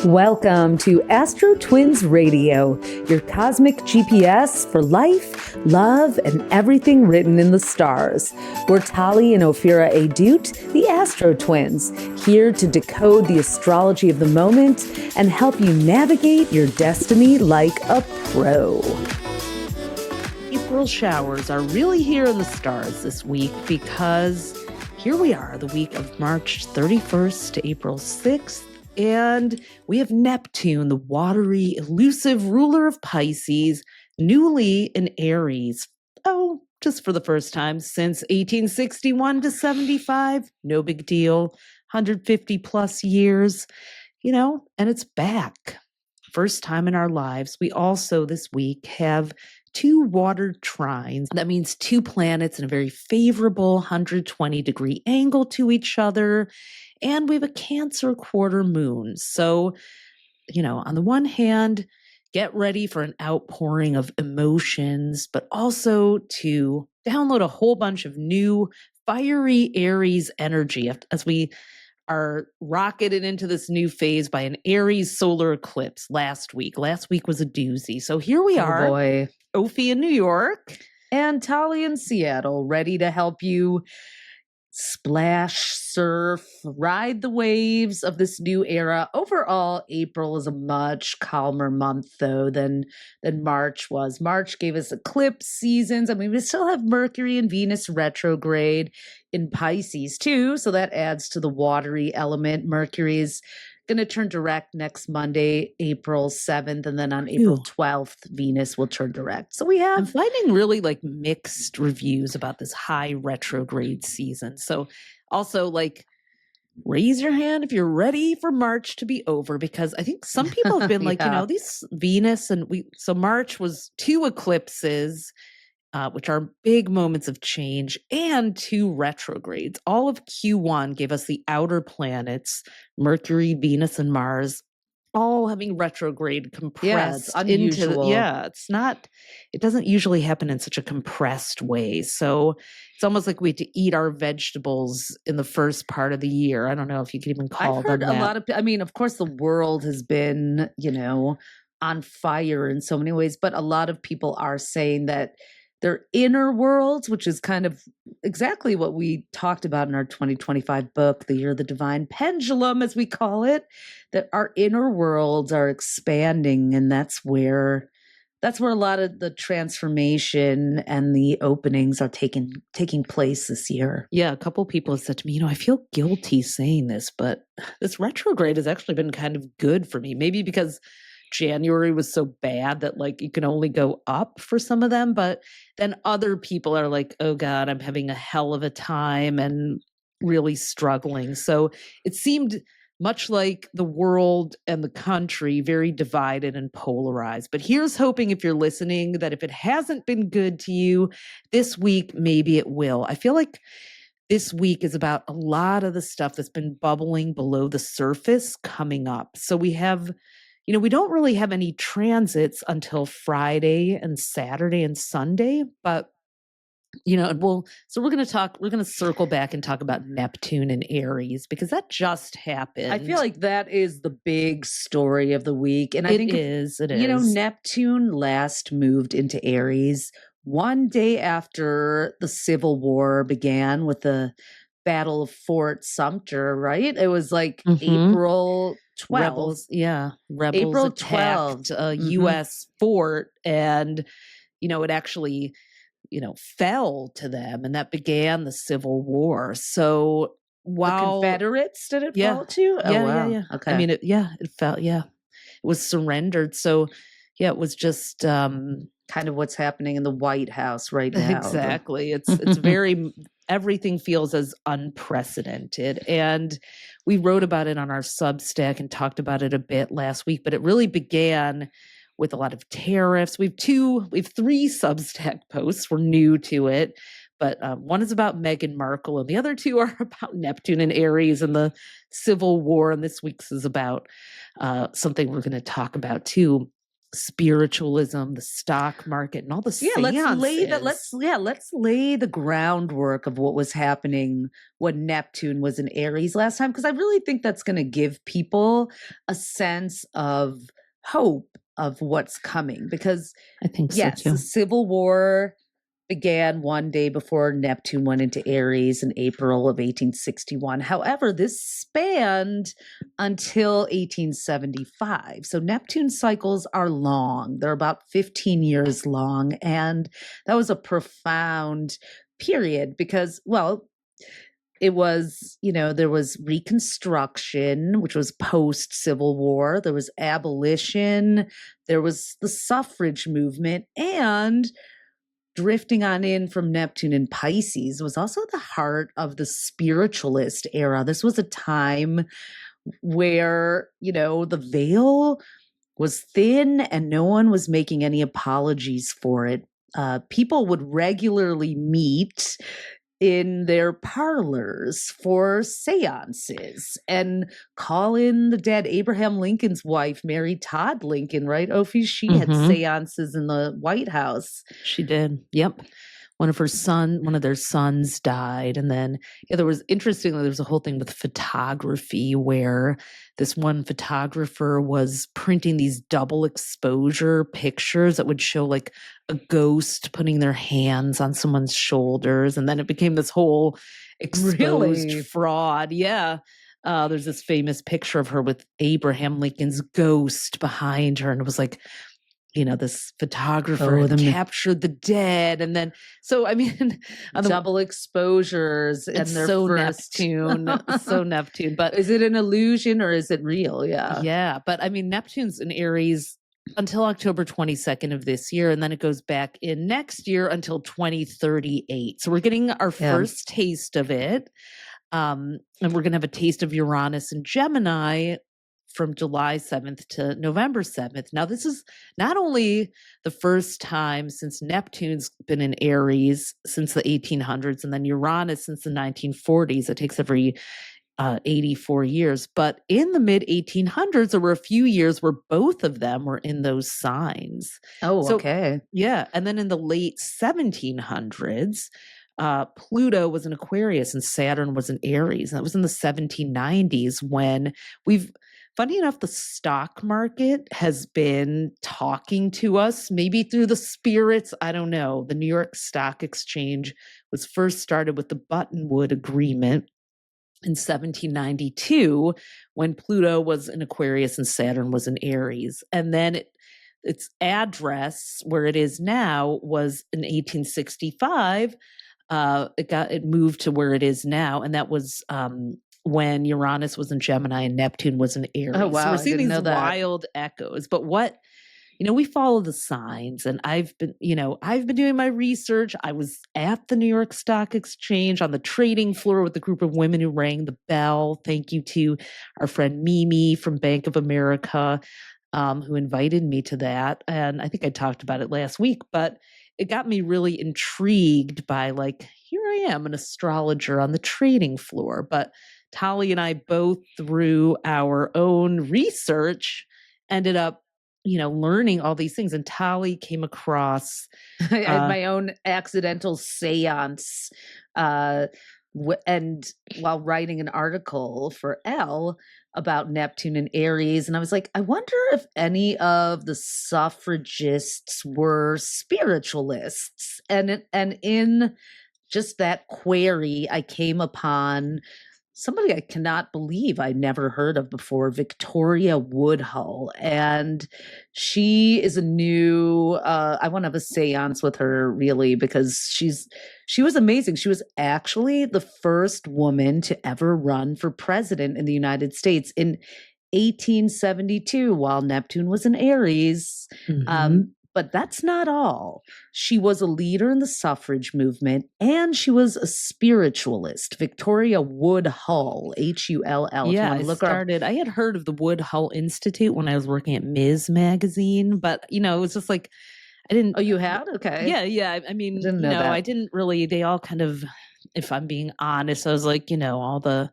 Welcome to AstroTwins Radio, your cosmic GPS for life, love, and everything written in the stars. We're Tali and Ophira Edut, the AstroTwins, here to decode the astrology of the moment and help you navigate your destiny like a pro. April showers are really here in the stars this week because here we are, the week of March 31st to April 6th. And we have Neptune, the watery, elusive ruler of Pisces, newly in Aries. Oh, just for the first time since 1861 to 75. No big deal. 150 plus years, and it's back. First time in our lives. We also this week have two water trines. That means two planets in a very favorable 120-degree angle to each other. And we have a Cancer quarter moon. So, on the one hand, get ready for an outpouring of emotions, but also to download a whole bunch of new fiery Aries energy as we are rocketed into this new phase by an Aries solar eclipse last week. Last week was a doozy. So here we are. Boy. Ophi in New York. And Tali in Seattle, ready to help you splash, surf, ride the waves of this new era. Overall, April is a much calmer month, though, than March was. March gave us eclipse seasons. I mean, we still have Mercury and Venus retrograde in Pisces, too, so that adds to the watery element. Mercury is going to turn direct next Monday, April 7th, and then on April 12th, Venus will turn direct. So I'm finding really mixed reviews about this high retrograde season. So also raise your hand if you're ready for March to be over, because I think some people have been these Venus so March was two eclipses, which are big moments of change, and two retrogrades. All of Q1 gave us the outer planets, Mercury, Venus, and Mars, all having retrograde compressed unusual. It doesn't usually happen in such a compressed way. So it's almost like we had to eat our vegetables in the first part of the year. I don't know if you could even call them that. I've heard a lot of, of course the world has been, on fire in so many ways, but a lot of people are saying that their inner worlds, which is kind of exactly what we talked about in our 2025 book, The Year of the Divine Pendulum, as we call it, that our inner worlds are expanding. And that's where a lot of the transformation and the openings are taking place this year. Yeah, a couple people have said to me, I feel guilty saying this, but this retrograde has actually been kind of good for me. Maybe because January was so bad that you can only go up for some of them, but then other people are like, oh God, I'm having a hell of a time and really struggling. So it seemed much like the world and the country very divided and polarized. But here's hoping, if you're listening, that if it hasn't been good to you this week, maybe it will. I feel like this week is about a lot of the stuff that's been bubbling below the surface coming up. So we have we don't really have any transits until Friday and Saturday and Sunday, but so we're going to circle back and talk about Neptune and Aries, because that just happened. I feel like that is the big story of the week. And I think it is. Neptune last moved into Aries one day after the Civil War began with the Battle of Fort Sumter, right? It was April 12th. Rebels April attacked 12th. a U.S. fort, and it actually fell to them, and that began the Civil War. So while the Confederates did it fall to? Yeah. Okay. I mean, it fell. Yeah, it was surrendered. So it was just kind of what's happening in the White House right now. Exactly. It's very, everything feels as unprecedented. And we wrote about it on our Substack and talked about it a bit last week, but it really began with a lot of tariffs. We have three Substack posts. We're new to it, but one is about Meghan Markle and the other two are about Neptune and Aries and the Civil War. And this week's is about something we're going to talk about too. spiritualism, the stock market, and all the seances. Let's lay the groundwork of what was happening when Neptune was in Aries last time, because I really think that's going to give people a sense of hope of what's coming. Because I think yes, so too. the Civil War began one day before Neptune went into Aries in April of 1861. However, this spanned until 1875. So Neptune cycles are long. They're about 15 years long. And that was a profound period because, well, it was, there was Reconstruction, which was post-Civil War. There was abolition. There was the suffrage movement. And drifting on in from Neptune and Pisces was also the heart of the spiritualist era. This was a time where, the veil was thin and no one was making any apologies for it. People would regularly meet in their parlors for seances and call in the dead. Abraham Lincoln's wife, Mary Todd Lincoln, right? Ophi, she had seances in the White House. She did. Yep. One of their sons died. And then there was a whole thing with photography where this one photographer was printing these double exposure pictures that would show like a ghost putting their hands on someone's shoulders. And then it became this whole exposed fraud. Yeah. There's this famous picture of her with Abraham Lincoln's ghost behind her. And it was like, this photographer captured the dead. And then, so, I mean, double exposures and they're Neptune. So Neptune. But is it an illusion or is it real? Yeah. Yeah. But I mean, Neptune's in Aries until October 22nd of this year. And then it goes back in next year until 2038. So we're getting our first taste of it. And we're going to have a taste of Uranus and Gemini from July 7th to November 7th. Now, this is not only the first time since Neptune's been in Aries since the 1800s, and then Uranus since the 1940s. It takes every 84 years. But in the mid 1800s, there were a few years where both of them were in those signs. Oh, okay. Yeah. And then in the late 1700s, Pluto was in Aquarius and Saturn was in Aries. And that was in the 1790s when funny enough, the stock market has been talking to us, maybe through the spirits. I don't know. The New York Stock Exchange was first started with the Buttonwood Agreement in 1792 when Pluto was in Aquarius and Saturn was in Aries. And then its address, where it is now, was in 1865. It moved to where it is now, and that was when Uranus was in Gemini and Neptune was in Aries. Oh, wow. So we're seeing these wild echoes. But we follow the signs, and I've been doing my research. I was at the New York Stock Exchange on the trading floor with a group of women who rang the bell. Thank you to our friend Mimi from Bank of America, who invited me to that. And I think I talked about it last week, but it got me really intrigued by here I am, an astrologer on the trading floor. But Tali and I both, through our own research, ended up, learning all these things. And Tali came across I had my own accidental seance, and while writing an article for Elle about Neptune and Aries, and I was like, I wonder if any of the suffragists were spiritualists. And in just that query, I came upon somebody I cannot believe I never heard of before, Victoria Woodhull. And she is a new, I want to have a seance with her really, because she was amazing. She was actually the first woman to ever run for president in the United States in 1872 while Neptune was in Aries. But that's not all. She was a leader in the suffrage movement, and she was a spiritualist. Victoria Woodhull, Hull. Yeah, I had heard of the Woodhull Institute when I was working at Ms. Magazine, but it was just like I didn't. Oh, you had? Okay. Yeah. I mean, I didn't really. They all kind of, if I'm being honest, I was like, all the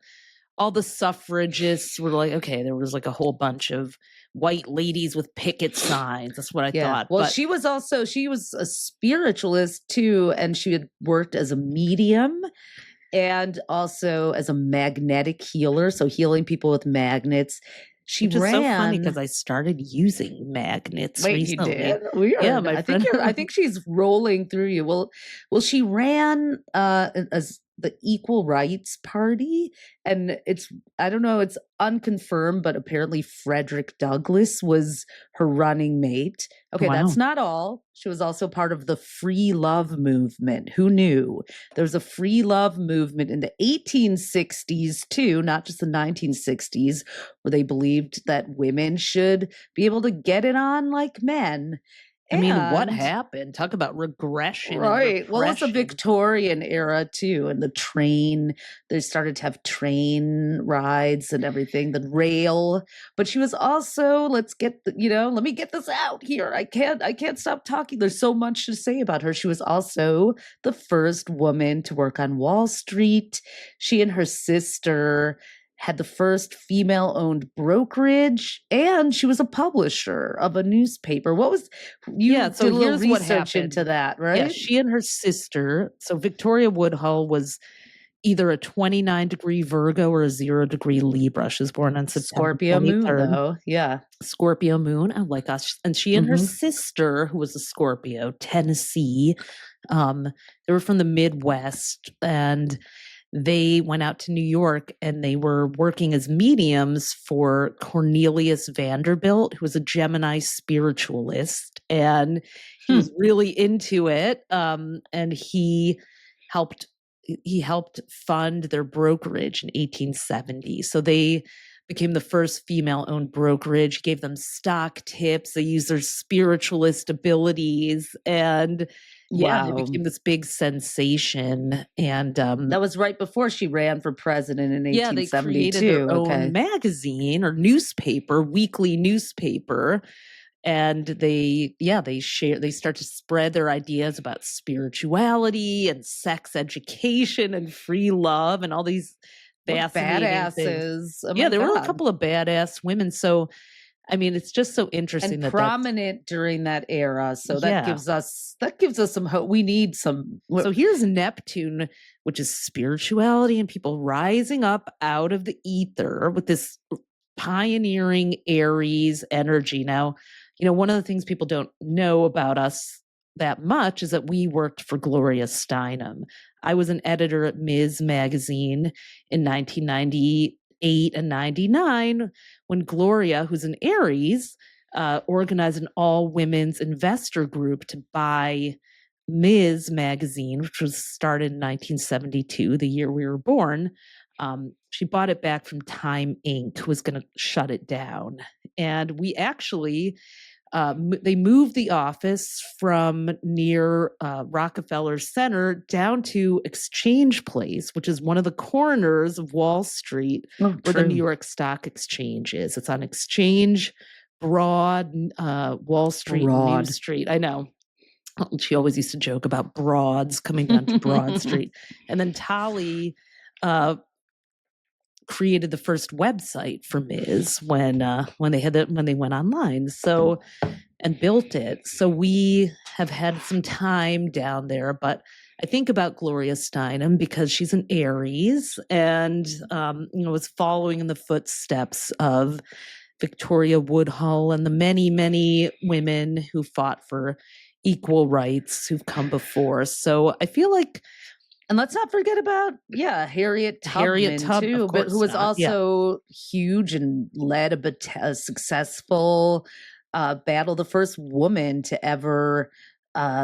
all the suffragists were like, okay, there was like a whole bunch of white ladies with picket signs. That's what I thought. Well, but she was a spiritualist too, and she had worked as a medium and also as a magnetic healer, so healing people with magnets. She which is ran. so funny because I started using magnets Wait, recently. you did? Weird. Yeah, my friend. I think she's rolling through you. Well, she ran as the Equal Rights Party, and I don't know, it's unconfirmed, but apparently Frederick Douglass was her running mate. Okay, Wow. That's not all. She was also part of the free love movement. Who knew? There was a free love movement in the 1860s too, not just the 1960s, where they believed that women should be able to get it on like men. I mean, what happened? Talk about regression. Right. Well, it's the Victorian era too, and the train. They started to have train rides and everything, the rail. But she was also, let me get this out here. I can't stop talking. There's so much to say about her. She was also the first woman to work on Wall Street. She and her sister had the first female-owned brokerage, and she was a publisher of a newspaper. What was you did a little research into that, right? Yeah, she and her sister. So Victoria Woodhull was either a 29-degree Virgo or a 0-degree Libra. She was born on September Scorpio 23rd. moon, though. Yeah. Scorpio moon. Oh my gosh. And she and her sister, who was a Scorpio, Tennessee, they were from the Midwest, and they went out to New York and they were working as mediums for Cornelius Vanderbilt, who was a Gemini spiritualist. And he was really into it. And he helped fund their brokerage in 1870. So they became the first female-owned brokerage, gave them stock tips. They used their spiritualist abilities, and they became this big sensation. And that was right before she ran for president in 1872. They created their own magazine or newspaper, weekly newspaper. And they start to spread their ideas about spirituality and sex education and free love and all these badasses. Oh there were a couple of badass women. So, I mean, it's just so interesting and prominent during that era. So that gives us some hope. We need some. So here's Neptune, which is spirituality and people rising up out of the ether with this pioneering Aries energy. Now, one of the things people don't know about us that much is that we worked for Gloria Steinem. I was an editor at Ms. magazine in 1998 and 99 when Gloria, who's an Aries, organized an all-women's investor group to buy Ms. magazine, which was started in 1972, the year we were born. She bought it back from Time Inc., who was going to shut it down. And we actually, they moved the office from near Rockefeller Center down to Exchange Place, which is one of the corners of Wall Street where the New York Stock Exchange is. It's on Exchange, Broad, Wall Street, New Street. I know. She always used to joke about broads coming down to Broad Street. And then Tali created the first website for Ms. when they went online. So, and built it. So we have had some time down there, but I think about Gloria Steinem because she's an Aries and was following in the footsteps of Victoria Woodhull and the many, many women who fought for equal rights who've come before. So I feel like, and let's not forget about Harriet Tubman too, but who was also huge and led a successful battle, the first woman to ever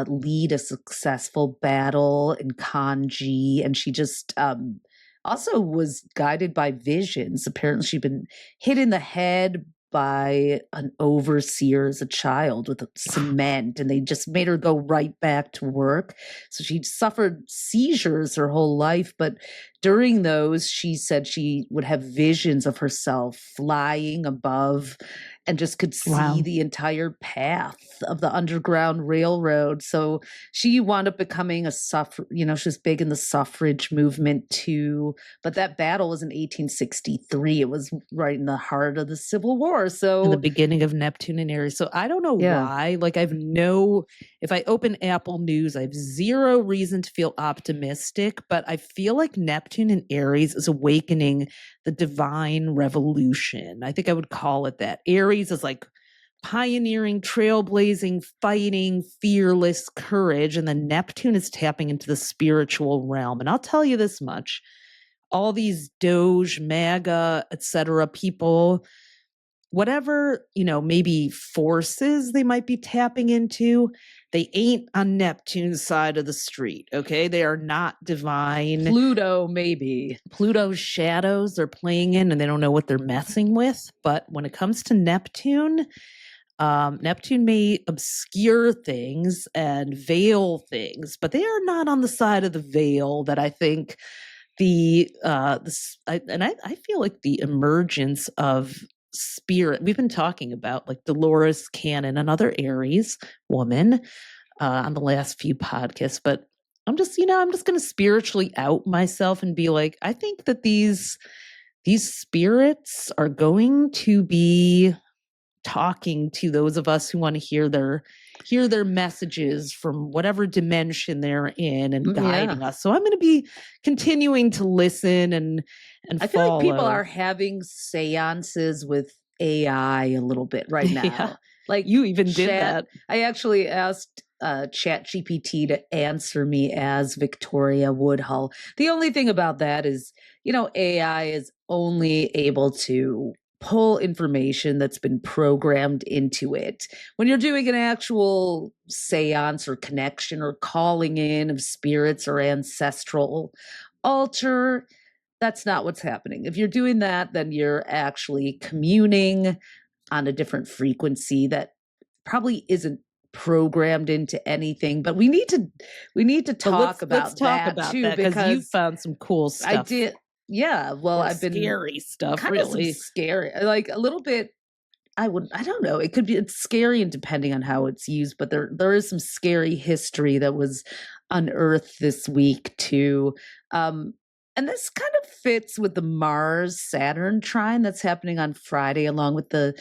lead a successful battle in kanji, and she just also was guided by visions. Apparently, she'd been hit in the head by an overseer as a child with cement, and they just made her go right back to work. So she suffered seizures her whole life, but during those, she said she would have visions of herself flying above and just could see Wow. the entire path of the Underground Railroad. So she wound up becoming she was big in the suffrage movement too. But that battle was in 1863. It was right in the heart of the Civil War. So in the beginning of Neptune and Aries. So I don't know why. Like if I open Apple News, I have zero reason to feel optimistic, but I feel like Neptune and Aries is awakening the divine revolution. I think I would call it that. Aries is like pioneering, trailblazing, fighting, fearless courage. And then Neptune is tapping into the spiritual realm. And I'll tell you this much. All these DOGE, MAGA, etc. people, whatever, maybe forces they might be tapping into, they ain't on Neptune's side of the street, okay? They are not divine. Pluto, maybe. Pluto's shadows they're playing in, and they don't know what they're messing with. But when it comes to Neptune, Neptune may obscure things and veil things, but they are not on the side of the veil that I think I feel like the emergence of spirit. We've been talking about like Dolores Cannon, another Aries woman, on the last few podcasts, but I'm just going to spiritually out myself and be like, I think that these spirits are going to be talking to those of us who want to hear their messages from whatever dimension they're in and guiding us. So I'm going to be continuing to listen and I feel like people are having seances with AI a little bit right now. Yeah. Like you even did that. I actually asked ChatGPT to answer me as Victoria Woodhull. The only thing about that is, AI is only able to pull information that's been programmed into it. When you're doing an actual seance or connection or calling in of spirits or ancestral altar, that's not what's happening. If you're doing that, then you're actually communing on a different frequency that probably isn't programmed into anything. But we need to talk about that too, because you found some cool stuff. I did. Yeah, well, I've been scary stuff, kind really of scary, like a little bit. I don't know. It's scary, and depending on how it's used, but there is some scary history that was unearthed this week too. And this kind of fits with the Mars-Saturn trine that's happening on Friday, along with the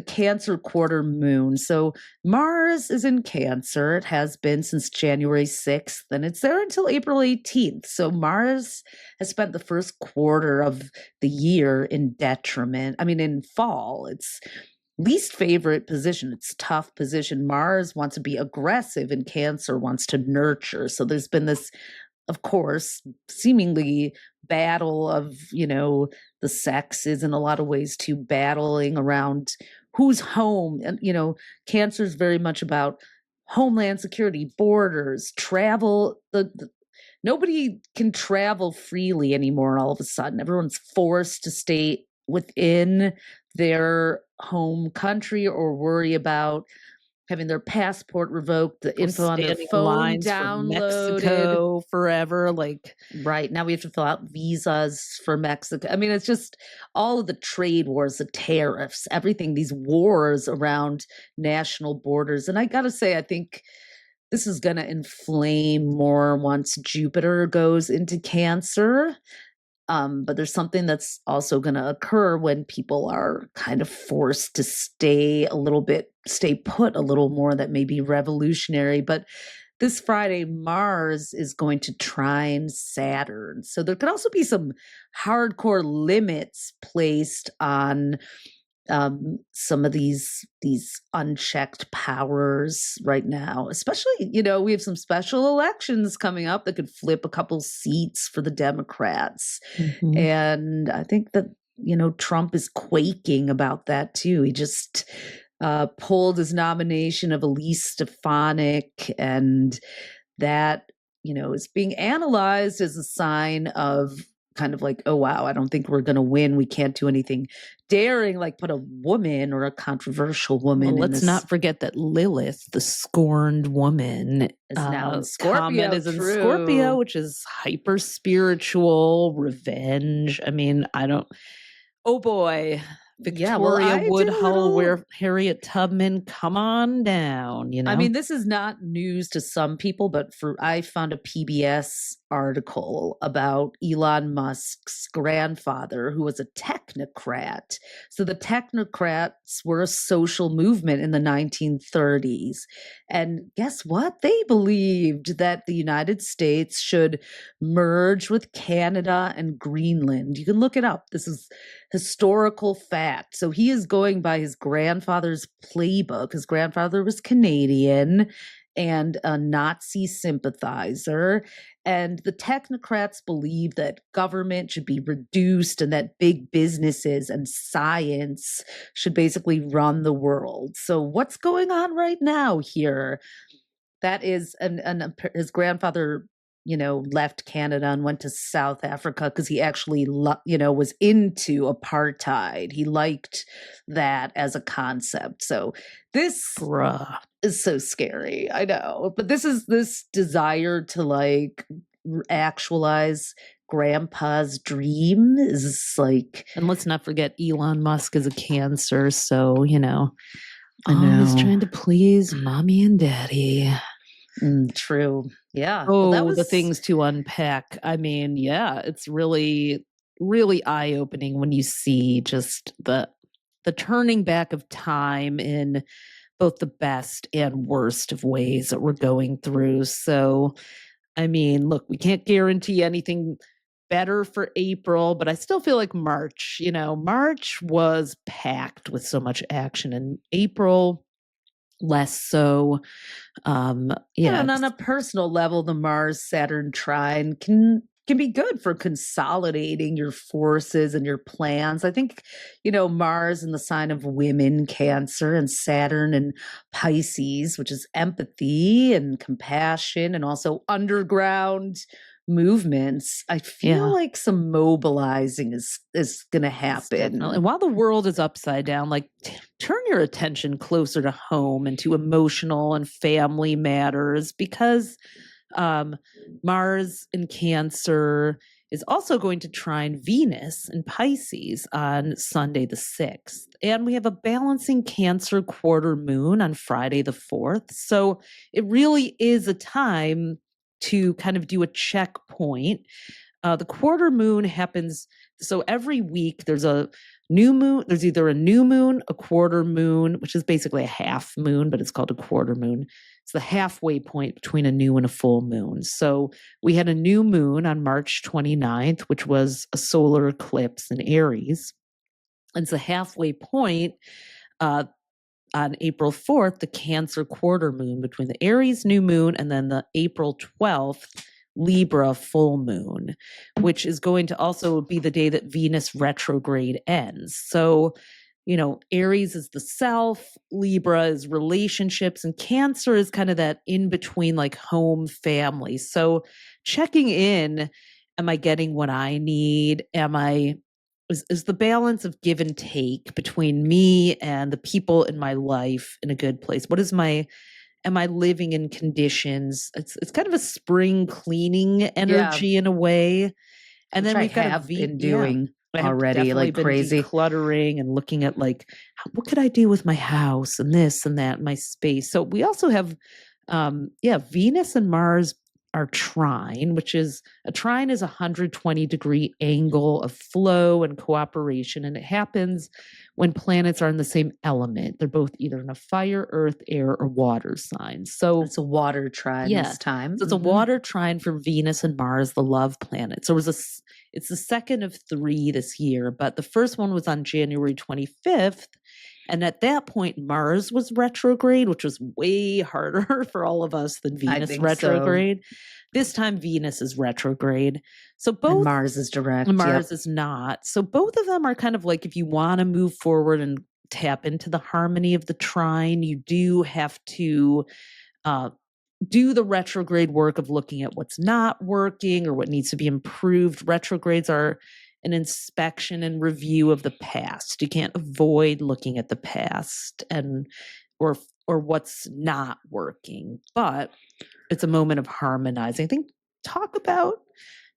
Cancer quarter moon. So Mars is in Cancer. It has been since January 6th, and it's there until April 18th. So Mars has spent the first quarter of the year in fall. It's least favorite position. It's tough position. Mars wants to be aggressive, and Cancer wants to nurture. So there's been this, of course, seemingly battle of, the sexes in a lot of ways too, battling around who's home. And, Cancer is very much about homeland security, borders, travel. Nobody can travel freely anymore all of a sudden. Everyone's forced to stay within their home country or worry about having their passport revoked, the info on their phone downloaded. Mexico forever, right now we have to fill out visas for Mexico. I mean, it's just all of the trade wars, the tariffs, everything, these wars around national borders. And I got to say, I think this is going to inflame more once Jupiter goes into Cancer. But there's something that's also going to occur when people are kind of forced to stay put a little more, that may be revolutionary. But this Friday, Mars is going to trine Saturn. So there could also be some hardcore limits placed on some of these unchecked powers right now, especially, we have some special elections coming up that could flip a couple seats for the Democrats. Mm-hmm. And I think that, Trump is quaking about that too. He just pulled his nomination of Elise Stefanik, and that, is being analyzed as a sign of kind of like, oh, wow, I don't think we're going to win. We can't do anything daring, like put a woman or a controversial woman. Well, let's not forget that Lilith, the scorned woman, is now in Scorpio. In Scorpio, which is hyper spiritual revenge. I mean, oh boy, Victoria I did a Woodhull, little. where Harriet Tubman, come on down, you know? I mean, this is not news to some people, but I found a PBS article about Elon Musk's grandfather, who was a technocrat. So the technocrats were a social movement in the 1930s. And guess what? They believed that the United States should merge with Canada and Greenland. You can look it up. This is historical fact. So he is going by his grandfather's playbook. His grandfather was Canadian and a Nazi sympathizer. And the technocrats believe that government should be reduced and that big businesses and science should basically run the world. So what's going on right now here? That is, his grandfather, left Canada and went to South Africa because he actually, was into apartheid. He liked that as a concept. So this is so scary. I know. But this desire to actualize grandpa's dream is like. And let's not forget Elon Musk is a Cancer. So, Always trying to please mommy and daddy. True. Yeah. Oh, well, the things to unpack. I mean, yeah, it's really, really eye-opening when you see just the turning back of time in both the best and worst of ways that we're going through. So, I mean, look, we can't guarantee anything better for April, but I still feel like March was packed with so much action, and April less so. And on a personal level, the Mars-Saturn trine can be good for consolidating your forces and your plans. I think, Mars in the sign of women, Cancer, and Saturn and Pisces, which is empathy and compassion and also underground movements. I feel like some mobilizing is going to happen. And while the world is upside down, turn your attention closer to home and to emotional and family matters, because Mars in Cancer is also going to trine Venus in Pisces on Sunday the 6th. And we have a balancing Cancer quarter moon on Friday the 4th. So it really is a time to kind of do a checkpoint. The quarter moon happens, so every week there's a new moon. There's either a new moon, a quarter moon, which is basically a half moon, but it's called a quarter moon. It's the halfway point between a new and a full moon. So we had a new moon on March 29th, which was a solar eclipse in Aries. And it's the halfway point on April 4th, the Cancer quarter moon between the Aries new moon and then the April 12th Libra full moon, which is going to also be the day that Venus retrograde ends. So, Aries is the self, Libra is relationships, and Cancer is kind of that in between, like home, family. So checking in, am I getting what I need? Is the balance of give and take between me and the people in my life in a good place? Am I living in conditions? It's kind of a spring cleaning energy in a way. And which then we've got have been doing already, like crazy decluttering and looking at what could I do with my house and this and that, my space. So we also have Venus and Mars are trine, which is a trine is a 120-degree angle of flow and cooperation, and it happens when planets are in the same element. They're both either in a fire, earth, air, or water sign. So it's a water trine this time. So it's a water trine for Venus and Mars, the love planet. So it's the second of 3 this year, but the first one was on January 25th. And at that point, Mars was retrograde, which was way harder for all of us than Venus retrograde. So. This time, Venus is retrograde. So both and Mars is direct. And Mars is not. So both of them are kind of like, if you want to move forward and tap into the harmony of the trine, you do have to do the retrograde work of looking at what's not working or what needs to be improved. Retrogrades are an inspection and review of the past. You can't avoid looking at the past or what's not working, but it's a moment of harmonizing. I think talk about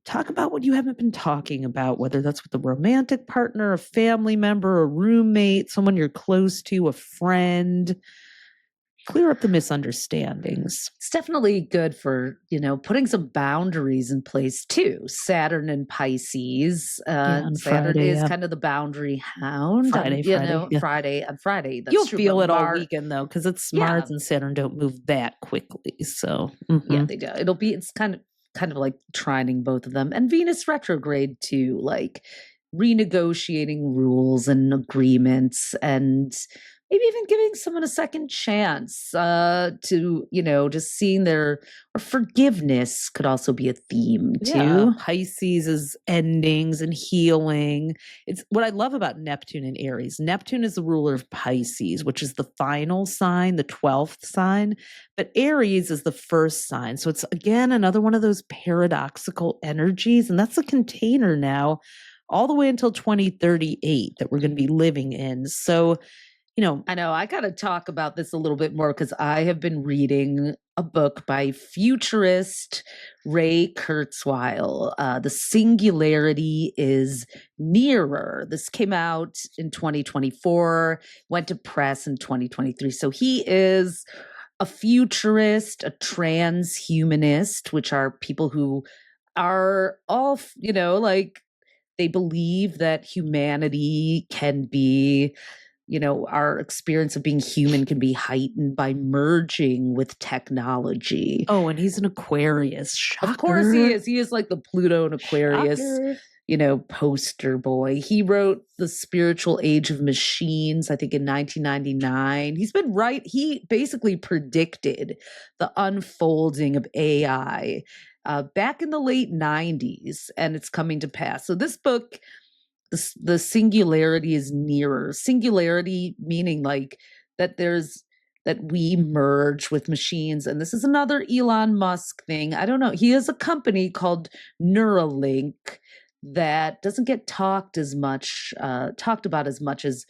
talk about what you haven't been talking about, whether that's with a romantic partner, a family member, a roommate, someone you're close to, a friend. Clear up the misunderstandings. It's definitely good for, putting some boundaries in place too. Saturn and Pisces. On Saturn Friday, is yeah. kind of the boundary hound. Friday, yeah. Friday on Friday. That's You'll true, feel but it all weekend though, because it's Mars Yeah. and Saturn don't move that quickly. So Yeah, they do. It's kind of like trining both of them. And Venus retrograde too, like renegotiating rules and agreements and maybe even giving someone a second chance to, just seeing or forgiveness could also be a theme too. Yeah, Pisces is endings and healing. It's what I love about Neptune and Aries. Neptune is the ruler of Pisces, which is the final sign, the 12th sign, but Aries is the first sign. So it's again another one of those paradoxical energies, and that's a container now all the way until 2038 that we're going to be living in. So I know I got to talk about this a little bit more because I have been reading a book by futurist Ray Kurzweil. The Singularity is Nearer. This came out in 2024, went to press in 2023. So he is a futurist, a transhumanist, which are people who are all, like they believe that humanity can be our experience of being human can be heightened by merging with technology. Oh, and he's an Aquarius. Shocker. Of course he is. He is like the Pluto and Aquarius, poster boy. He wrote The Spiritual Age of Machines, I think in 1999. He's been right. He basically predicted the unfolding of AI back in the late 90s, and it's coming to pass. So this book, the singularity is nearer. Singularity meaning like that we merge with machines. And this is another Elon Musk thing. I don't know. He has a company called Neuralink that doesn't get talked about as much as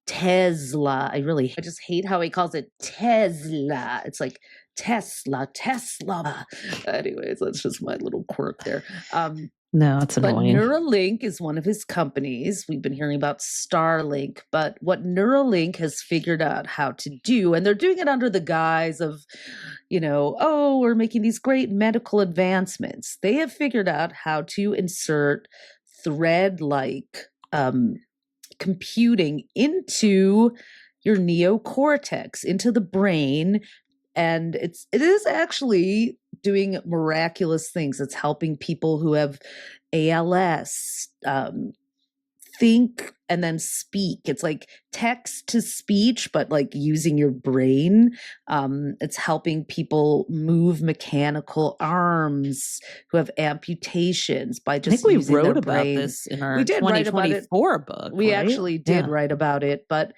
Tesla. I just hate how he calls it Tesla. It's like Tesla. Anyways, that's just my little quirk there. No, it's annoying. But Neuralink is one of his companies. We've been hearing about Starlink, but what Neuralink has figured out how to do, and they're doing it under the guise of, we're making these great medical advancements. They have figured out how to insert thread-like computing into your neocortex, into the brain. And it is actually doing miraculous things. It's helping people who have ALS think and then speak. It's like text to speech, but like using your brain. It's helping people move mechanical arms who have amputations by just I think we using wrote their about brain. this in our We did write about it. 2024 book. We right? actually did write about it, but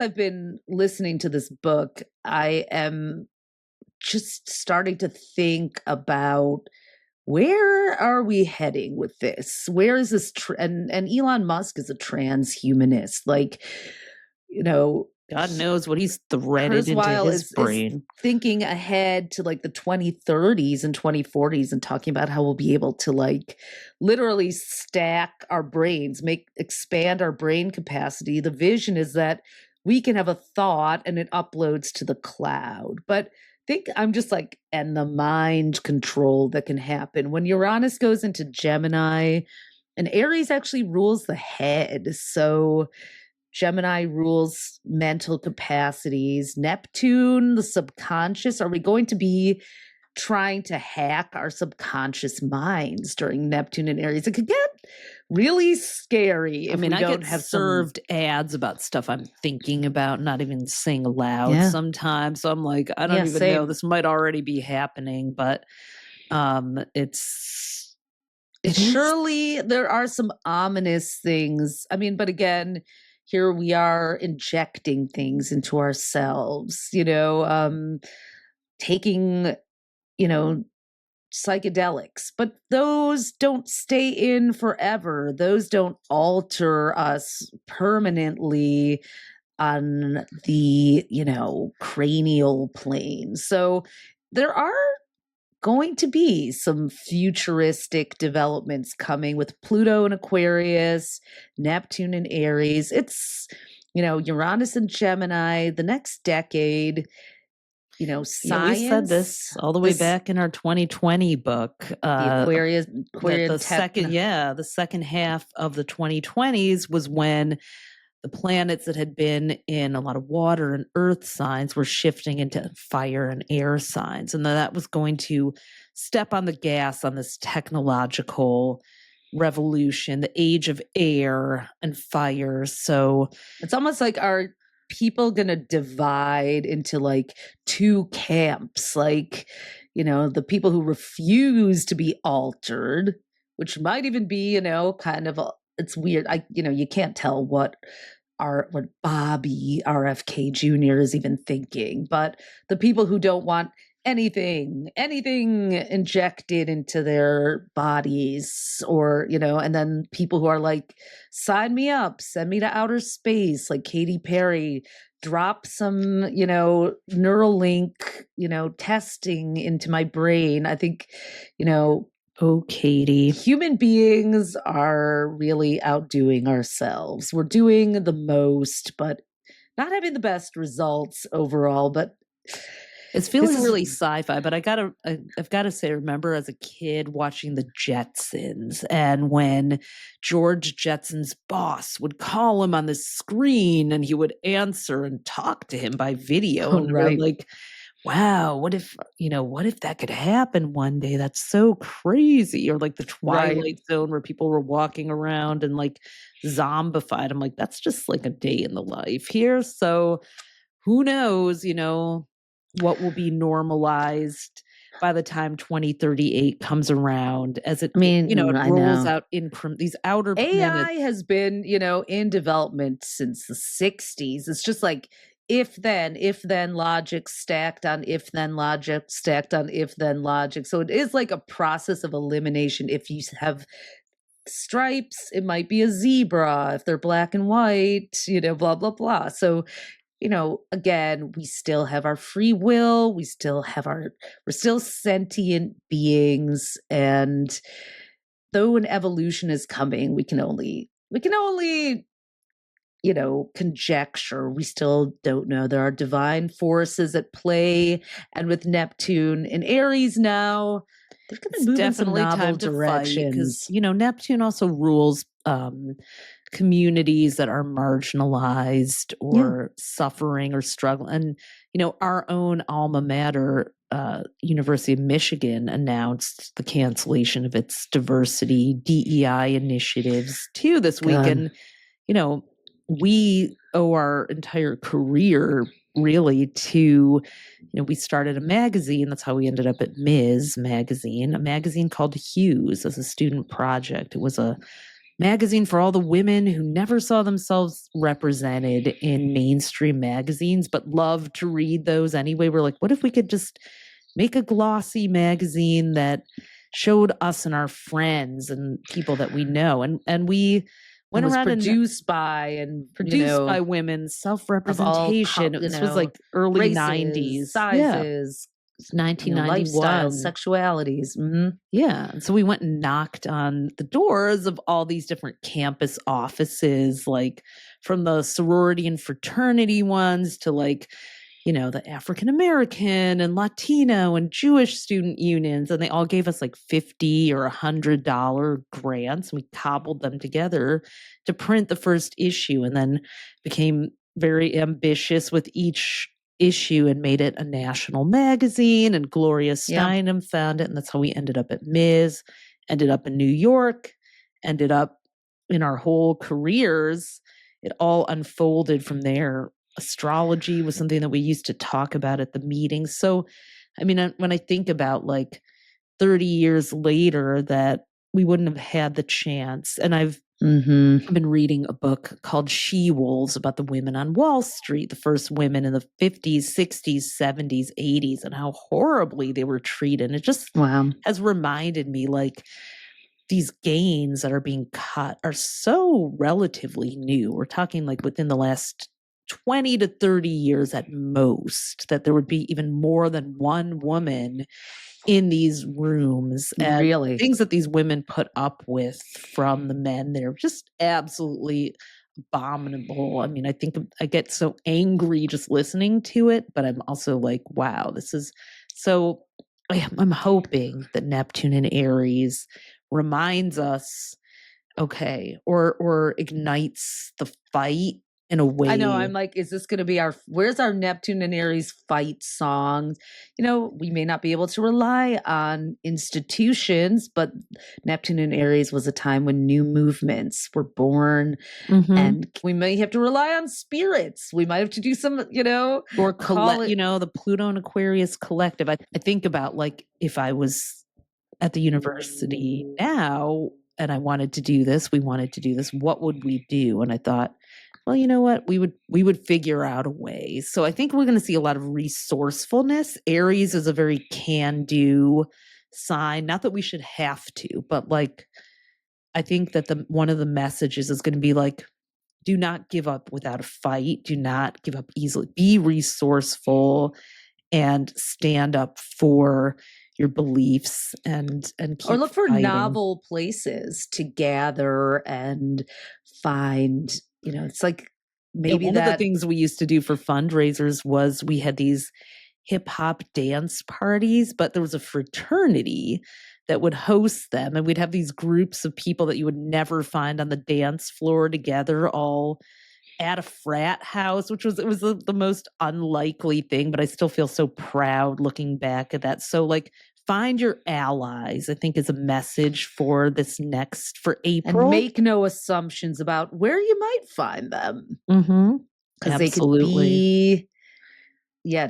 I've been listening to this book. I am just starting to think about where are we heading with this? Where is this? And Elon Musk is a transhumanist. Like, God knows what he's threaded into his brain. Is thinking ahead to like the 2030s and 2040s and talking about how we'll be able to like literally stack our brains, expand our brain capacity. The vision is that we can have a thought and it uploads to the cloud. But I'm just like, and the mind control that can happen when Uranus goes into Gemini, and Aries actually rules the head. So Gemini rules mental capacities. Neptune, the subconscious. Are we going to be trying to hack our subconscious minds during Neptune and Aries? It could get really scary if we don't get have served ads about stuff I'm thinking about, not even saying aloud sometimes. So I'm like, I don't even know. This might already be happening, but surely there are some ominous things. But again, here we are injecting things into ourselves, taking, psychedelics, but those don't stay in forever. Those don't alter us permanently on the, cranial plane. So there are going to be some futuristic developments coming with Pluto in Aquarius, Neptune in Aries. It's, Uranus and Gemini, the next decade, science. Yeah, we said this all the way back in our 2020 book. The Aquarian the second half of the 2020s was when the planets that had been in a lot of water and earth signs were shifting into fire and air signs. And that was going to step on the gas on this technological revolution, the age of air and fire. So it's almost like, are people going to divide into like two camps? Like, the people who refuse to be altered, which might even be, kind of it's weird. You can't tell what Bobby RFK Jr. is even thinking, but the people who don't want anything injected into their bodies, or, and then people who are like, sign me up, send me to outer space, like Katy Perry, drop some, Neuralink, testing into my brain. I think, oh, Katie. Human beings are really outdoing ourselves. We're doing the most, but not having the best results overall. But it's feeling really sci-fi. But I've got to say, remember as a kid watching the Jetsons, and when George Jetson's boss would call him on the screen and he would answer and talk to him by video. Oh, and right. we're like, wow, what if that could happen one day? That's so crazy. Or like the Twilight Zone where people were walking around and like zombified. I'm like, that's just like a day in the life here. So who knows, what will be normalized by the time 2038 comes around, as it, it rolls out in these outer planets. AI has been, in development since the 60s. It's just like, if then logic stacked on if then logic stacked on if then logic. So it is like a process of elimination. If you have stripes, it might be a zebra. If they're black and white, blah, blah, blah. So, again, we still have our free will. We're still sentient beings. And though an evolution is coming, we can only conjecture. We still don't know. There are divine forces at play, and with Neptune in Aries now, they're going to move in some novel directions. Because Neptune also rules communities that are marginalized or suffering or struggling. And our own alma mater, University of Michigan, announced the cancellation of its diversity DEI initiatives too this week, and we owe our entire career really to, we started a magazine. That's how we ended up at Ms. Magazine, a magazine called Hues, as a student project. It was a magazine for all the women who never saw themselves represented in mainstream magazines, but loved to read those anyway. We're like, what if we could just make a glossy magazine that showed us and our friends and people that we know? And we went around produced by women, self-representation. This was like early races, 90s, sizes, 1991, lifestyles, sexualities. Mm-hmm. Yeah. And so we went and knocked on the doors of all these different campus offices, like from the sorority and fraternity ones to like, the African American and Latino and Jewish student unions. And they all gave us like $50 or $100 grants. And we cobbled them together to print the first issue, and then became very ambitious with each issue and made it a national magazine. And Gloria Steinem found it. And that's how we ended up at Ms., ended up in New York, ended up in our whole careers. It all unfolded from there. Astrology was something that we used to talk about at the meetings. So, I mean, when I think about like 30 years later that we wouldn't have had the chance, and I've been reading a book called She Wolves about the women on Wall Street, the first women in the 50s, 60s, 70s, 80s, and how horribly they were treated. And it just has reminded me like these gains that are being cut are so relatively new. We're talking like within the last 20 to 30 years at most, that there would be even more than one woman in these rooms, and Really? things that these women put up with from the men, they're just absolutely abominable. I mean, I think I get so angry just listening to it, but I'm also like, wow, this is so. I'm hoping that Neptune in Aries reminds us, okay, or ignites the fight in a way. I know. I'm like, is this going to be where's our Neptune and Aries fight songs? You know, we may not be able to rely on institutions, but Neptune and Aries was a time when new movements were born, and we may have to rely on spirits. We might have to do some, or the Pluto and Aquarius collective. I think about, like, if I was at the university now and we wanted to do this, what would we do? And I thought, well, you know what? We would figure out a way. So I think we're going to see a lot of resourcefulness. Aries is a very can-do sign. Not that we should have to, but like, I think that one of the messages is going to be like, do not give up without a fight. Do not give up easily. Be resourceful and stand up for your beliefs and keep or look for fighting. Novel places to gather and find. It's like maybe one of the things we used to do for fundraisers was we had these hip hop dance parties, but there was a fraternity that would host them, and we'd have these groups of people that you would never find on the dance floor together, all at a frat house, which was the most unlikely thing, but I still feel so proud looking back at that. So like, find your allies, I think, is a message for April. And make no assumptions about where you might find them. Because they could be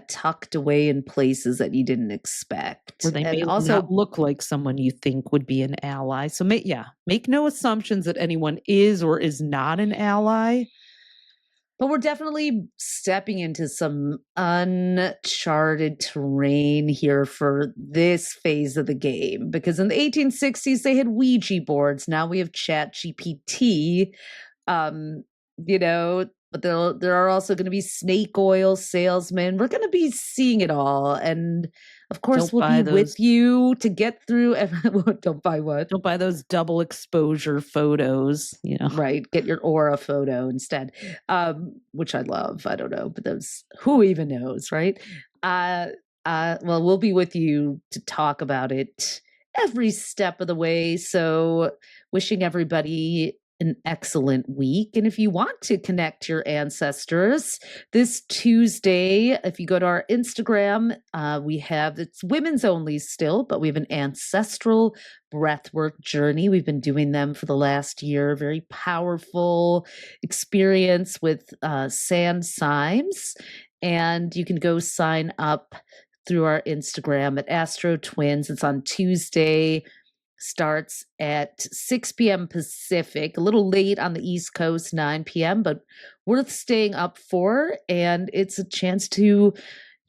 tucked away in places that you didn't expect. Or they may also not look like someone you think would be an ally. So make no assumptions that anyone is or is not an ally. But we're definitely stepping into some uncharted terrain here for this phase of the game. Because in the 1860s, they had Ouija boards. Now we have ChatGPT. But there are also going to be snake oil salesmen. We're going to be seeing it all. And of course, we'll be with you to get through. Don't buy what? Don't buy those double exposure photos. Right. Get your aura photo instead, which I love. I don't know, but who even knows, right? Well, we'll be with you to talk about it every step of the way. So wishing everybody an excellent week. And if you want to connect your ancestors this Tuesday, if you go to our Instagram, it's women's only still, but we have an ancestral breathwork journey. We've been doing them for the last year. Very powerful experience with sand cymes. And you can go sign up through our Instagram at AstroTwins. It's on Tuesday. Starts at 6 p.m. Pacific, a little late on the East Coast, 9 p.m., but worth staying up for. And it's a chance to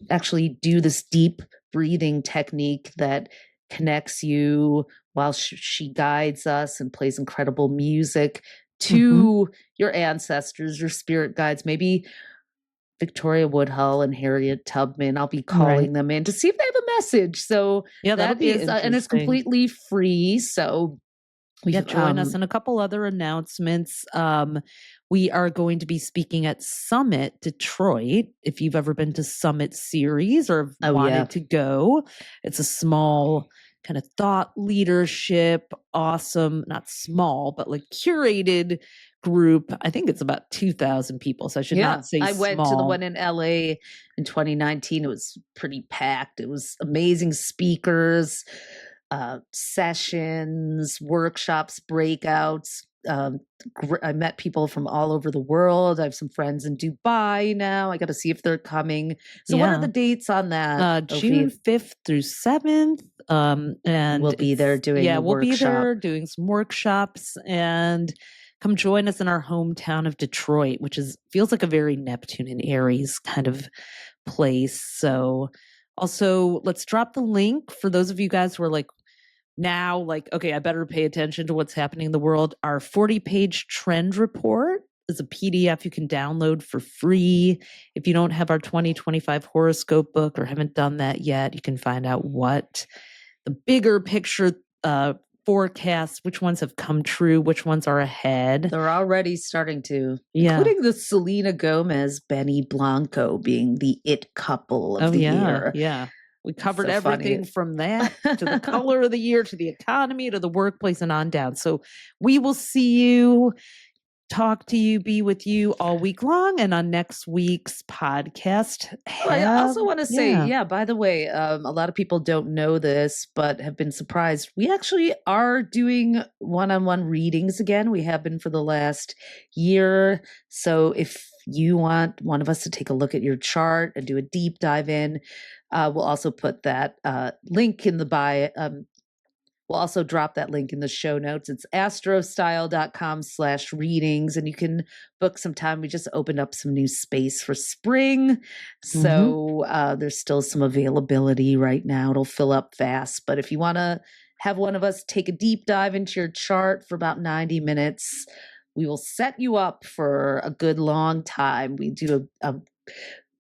actually do this deep breathing technique that connects you while she guides us and plays incredible music to your ancestors, your spirit guides, maybe Victoria Woodhull and Harriet Tubman. I'll be calling them in to see if they have a message. So that is, and it's completely free. So join us. And a couple other announcements. We are going to be speaking at Summit Detroit. If you've ever been to Summit Series or wanted to go, it's a small kind of thought leadership, awesome, not small, but like curated group. I think it's about 2,000 people. So I should not say I small. went to the one in LA in 2019. It was pretty packed. It was amazing speakers, sessions, workshops, breakouts. I met people from all over the world. I have some friends in Dubai now. I got to see if they're coming. So what are the dates on that? June 5th through 7th. And we'll be there doing we'll be there doing some workshops, and come join us in our hometown of Detroit, which feels like a very Neptune and Aries kind of place. So also, let's drop the link for those of you guys who are okay, I better pay attention to what's happening in the world. Our 40-page trend report is a PDF you can download for free. If you don't have our 2025 horoscope book or haven't done that yet, you can find out what the bigger picture forecasts, which ones have come true, which ones are ahead. They're already starting to, Yeah. including the Selena Gomez, Benny Blanco being the it couple of the year. Yeah. We covered So everything funny. from that to the color of the year, to the economy, to the workplace, and on down. So we will see you, talk to you, be with you all week long. And on next week's podcast, I also want to say, yeah. by the way, a lot of people don't know this, but have been surprised. We actually are doing one-on-one readings again. We have been for the last year. So if you want one of us to take a look at your chart and do a deep dive in, we'll also put that link in the bio. We'll also drop that link in the show notes. It's astrostyle.com/readings, and you can book some time. We just opened up some new space for spring. So there's still some availability right now. It'll fill up fast. But if you want to have one of us take a deep dive into your chart for about 90 minutes, we will set you up for a good long time. We do a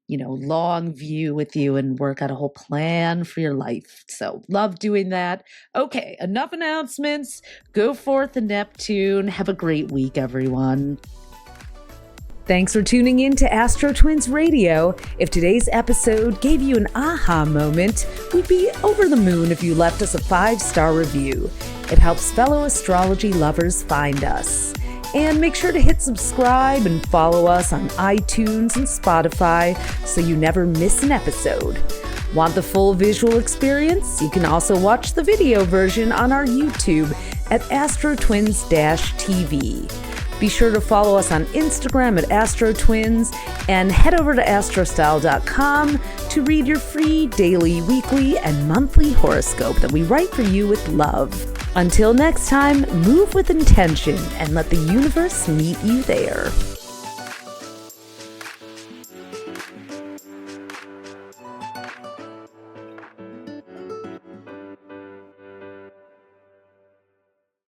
long view with you and work out a whole plan for your life. So love doing that. Okay, enough announcements. Go forth in Neptune. Have a great week, everyone. Thanks for tuning in to AstroTwins Radio. If today's episode gave you an aha moment, we'd be over the moon if you left us a 5-star review. It helps fellow astrology lovers find us. And make sure to hit subscribe and follow us on iTunes and Spotify so you never miss an episode. Want the full visual experience? You can also watch the video version on our YouTube at AstroTwins-TV. Be sure to follow us on Instagram at AstroTwins and head over to astrostyle.com to read your free daily, weekly, and monthly horoscope that we write for you with love. Until next time, move with intention and let the universe meet you there.